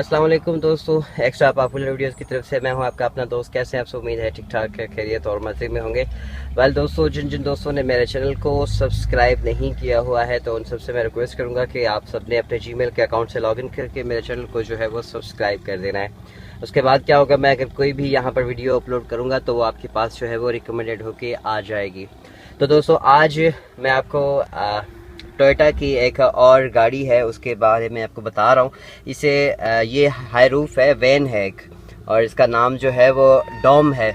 अस्सलाम वालेकुम दोस्तों, एक्स्ट्रा पॉपुलर वीडियोस की तरफ से मैं हूं आपका अपना दोस्त। कैसे हैं आप सब? उम्मीद है ठीक ठाक है, खैरियत और मज़े में होंगे। वेल दोस्तों, जिन जिन दोस्तों ने मेरे चैनल को सब्सक्राइब नहीं किया हुआ है तो उन सबसे मैं रिक्वेस्ट करूंगा कि आप सबने अपने जीमेल के अकाउंट से लॉगिन करके मेरे चैनल को जो है वो सब्सक्राइब कर देना है। उसके बाद क्या होगा, मैं अगर कोई भी यहाँ पर वीडियो अपलोड करूँगा तो वो आपके पास जो है वो रिकमेंडेड होके आ जाएगी। तो दोस्तों, आज मैं आपको टोयोटा की एक और गाड़ी है उसके बारे में आपको बता रहा हूँ। इसे ये हाईरूफ है, वैन है एक, और इसका नाम जो है वो डॉम है।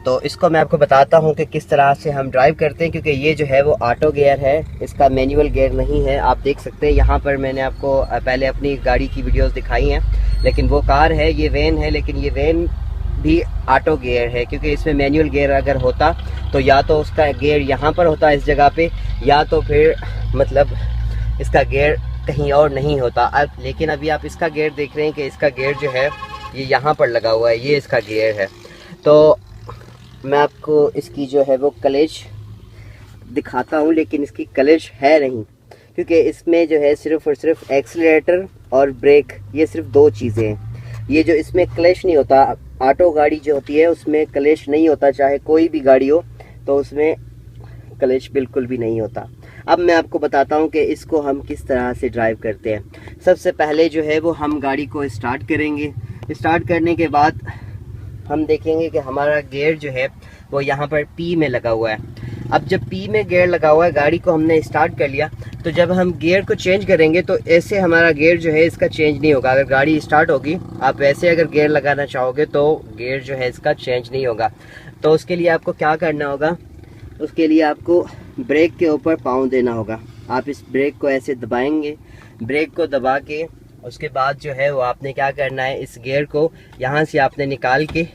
तो इसको मैं आपको बताता हूँ कि किस तरह से हम ड्राइव करते हैं, क्योंकि ये जो है वो ऑटो गियर है, इसका मैनुअल गियर नहीं है। आप देख सकते हैं यहाँ पर मैंने आपको पहले अपनी गाड़ी की वीडियोस दिखाई हैं, लेकिन वो कार है, ये वैन है, लेकिन ये वैन भी ऑटो गियर है। क्योंकि इसमें मैनुअल गियर अगर होता तो या तो उसका गियर यहाँ पर होता इस जगह पे, या तो फिर मतलब इसका गियर कहीं और नहीं होता। अब लेकिन अभी आप इसका गियर देख रहे हैं कि इसका गियर जो है ये यहाँ पर लगा हुआ है, ये इसका गियर है। तो मैं आपको इसकी जो है वो क्लच दिखाता हूँ, लेकिन इसकी क्लच है नहीं, क्योंकि इसमें जो है सिर्फ और सिर्फ एक्सीलरेटर और ब्रेक, ये सिर्फ दो चीज़ें हैं। ये जो इसमें क्लच नहीं होता, ऑटो गाड़ी जो होती है उसमें क्लच नहीं होता, चाहे कोई भी गाड़ी हो तो उसमें क्लच बिल्कुल भी नहीं होता। अब मैं आपको बताता हूँ कि इसको हम किस तरह से ड्राइव करते हैं। सबसे पहले जो है वो हम गाड़ी को स्टार्ट करेंगे। स्टार्ट करने के बाद हम देखेंगे कि हमारा गियर जो है वो यहाँ पर पी में लगा हुआ है। अब जब पी में गियर लगा हुआ है, गाड़ी को हमने स्टार्ट कर लिया, तो जब हम गियर को चेंज करेंगे तो ऐसे हमारा गियर जो है इसका चेंज नहीं होगा। अगर गाड़ी स्टार्ट होगी, आप वैसे अगर गियर लगाना चाहोगे तो गियर जो है इसका चेंज नहीं होगा। तो उसके लिए आपको क्या करना होगा, उसके लिए आपको ब्रेक के ऊपर पाँव देना होगा। आप इस ब्रेक को ऐसे दबाएंगे, ब्रेक को दबा के उसके बाद जो है वो आपने क्या करना है, इस गियर को यहाँ से आपने निकाल के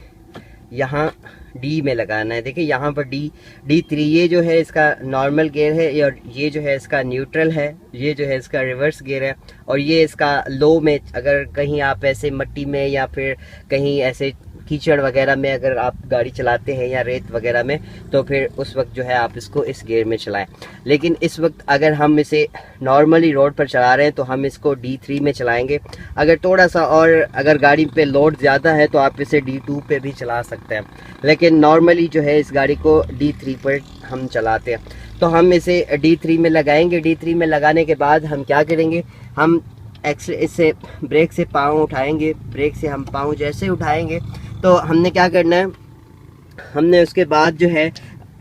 यहाँ डी में लगाना है। देखिए यहाँ पर D3 ये जो है इसका नॉर्मल गियर है, और ये जो है इसका न्यूट्रल है, ये जो है इसका रिवर्स गियर है, और ये इसका लो में। अगर कहीं आप ऐसे मिट्टी में या फिर कहीं ऐसे कीचड़ वगैरह में अगर आप गाड़ी चलाते हैं या रेत वगैरह में, तो फिर उस वक्त जो है आप इसको इस गियर में चलाएं। लेकिन इस वक्त अगर हम इसे नॉर्मली रोड पर चला रहे हैं तो हम इसको D3 में चलाएंगे। अगर थोड़ा सा और अगर गाड़ी पे लोड ज़्यादा है तो आप इसे D2 पे भी चला सकते हैं, लेकिन नॉर्मली जो है इस गाड़ी को D3 पर हम चलाते हैं। तो हम इसे D3 में लगाएंगे। D3 में लगाने के बाद हम क्या करेंगे, हम इससे ब्रेक से पाँव उठाएंगे। ब्रेक से हम पाँव जैसे उठाएंगे तो हमने क्या करना है, हमने उसके बाद जो है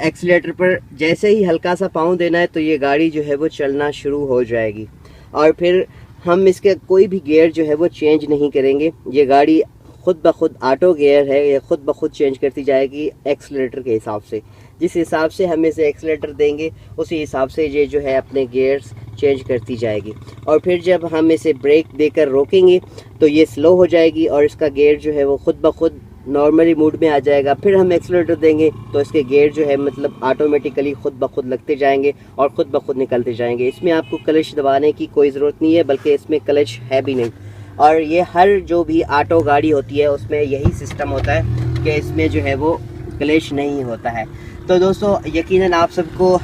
एक्सीलेटर पर जैसे ही हल्का सा पाँव देना है तो ये गाड़ी जो है वो चलना शुरू हो जाएगी। और फिर हम इसके कोई भी गियर जो है वो चेंज नहीं करेंगे। ये गाड़ी खुद ब खुद ऑटो गियर है, ये खुद ब खुद चेंज करती जाएगी एक्सीलेटर के हिसाब से। जिस हिसाब से हम इसे एक्सीलेटर देंगे उसी हिसाब से ये जो है अपने गियर्स चेंज करती जाएगी। और फिर जब हम इसे ब्रेक देकर रोकेंगे तो ये स्लो हो जाएगी और इसका गियर जो है वो खुद ब खुद नॉर्मली मूड में आ जाएगा। फिर हम एक्सीलरेटर देंगे तो इसके गियर जो है मतलब ऑटोमेटिकली खुद ब खुद लगते जाएंगे और खुद ब खुद निकलते जाएंगे। इसमें आपको क्लच दबाने की कोई ज़रूरत नहीं है, बल्कि इसमें क्लच है भी नहीं। और ये हर जो भी ऑटो गाड़ी होती है उसमें यही सिस्टम होता है कि इसमें जो है वो क्लच नहीं होता है। तो दोस्तों, यकीनन आप सबको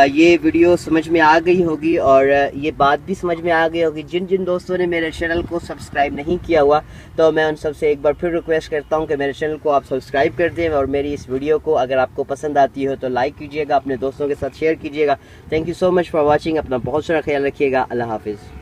ये वीडियो समझ में आ गई होगी और ये बात भी समझ में आ गई होगी। जिन जिन दोस्तों ने मेरे चैनल को सब्सक्राइब नहीं किया हुआ, तो मैं उन सबसे एक बार फिर रिक्वेस्ट करता हूं कि मेरे चैनल को आप सब्सक्राइब कर दें, और मेरी इस वीडियो को अगर आपको पसंद आती हो तो लाइक कीजिएगा, अपने दोस्तों के साथ शेयर कीजिएगा। Thank you so much for watching. अपना बहुत सारा ख्याल रखिएगा। अल्लाह हाफिज़।